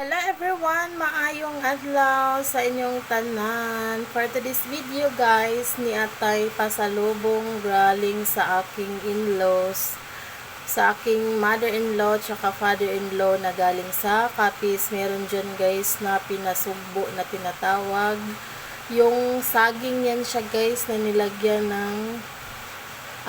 Hello everyone, maayong adlaw sa inyong tanan. For today's video guys, ni Atay pasalubong galing sa aking in-laws, sa aking mother-in-law tsaka father-in-law na galing sa Capiz. Meron dyan guys na pinasugbo na tinatawag. Yung saging yan siya guys na nilagyan ng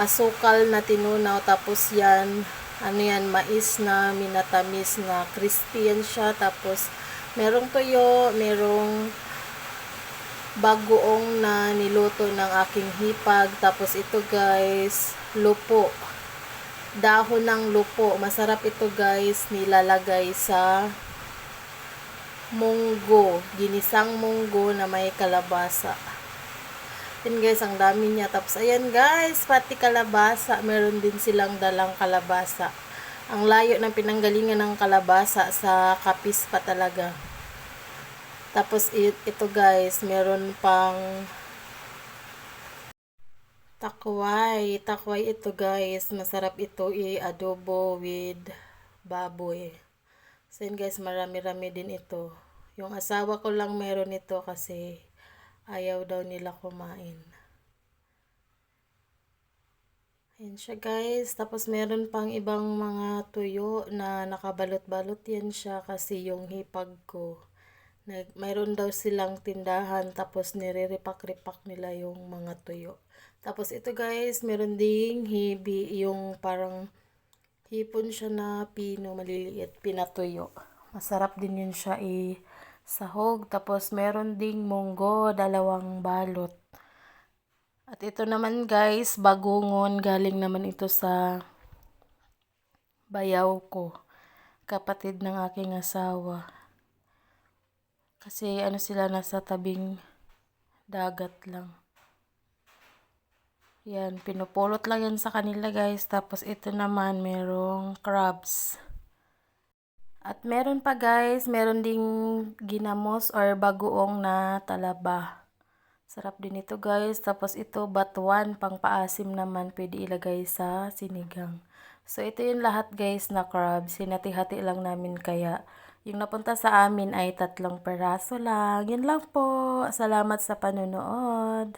asukal na tinunaw, tapos yan ano yan, mais na minatamis na crispy yan siya. Tapos merong tuyo, merong bagoong na niluto ng aking hipag. Tapos ito guys, lupo, dahon ng lupo. Masarap ito guys, nilalagay sa munggo, ginisang munggo na may kalabasa. Yan guys, ang dami niya. Tapos ayan guys, pati kalabasa, meron din silang dalang kalabasa. Ang layo ng pinanggalingan ng kalabasa, sa Capiz pa talaga. Tapos ito guys, meron pang takway. Takway ito guys, masarap ito i-adobo with baboy. So yun guys, marami-rami din ito. Yung asawa ko lang meron ito kasi ayaw daw nila kumain. Ayan siya guys. Tapos meron pang ibang mga tuyo na nakabalot-balot yan siya kasi yung hipag ko. Mayroon daw silang tindahan, tapos nire-repak-repak nila yung mga tuyo. Tapos ito guys, meron ding hibi, yung parang hipon siya na pino, maliliit, pinatuyo. Masarap din yun siya sahog. Tapos meron ding munggo, 2 balot. At ito naman guys, bagungon, galing naman ito sa bayaw ko, kapatid ng aking asawa. Kasi ano sila, nasa tabing dagat lang. Yan, pinupulot lang yan sa kanila guys. Tapos ito naman, merong crabs. At meron pa guys, meron ding ginamos or bagoong na talaba. Sarap din ito guys. Tapos ito, batuan, pang paasim naman, pwede ilagay sa sinigang. So ito yung lahat guys na crabs. Hinati-hati lang namin, kaya yung napunta sa amin ay 3 peraso lang. Yun lang po. Salamat sa panonood.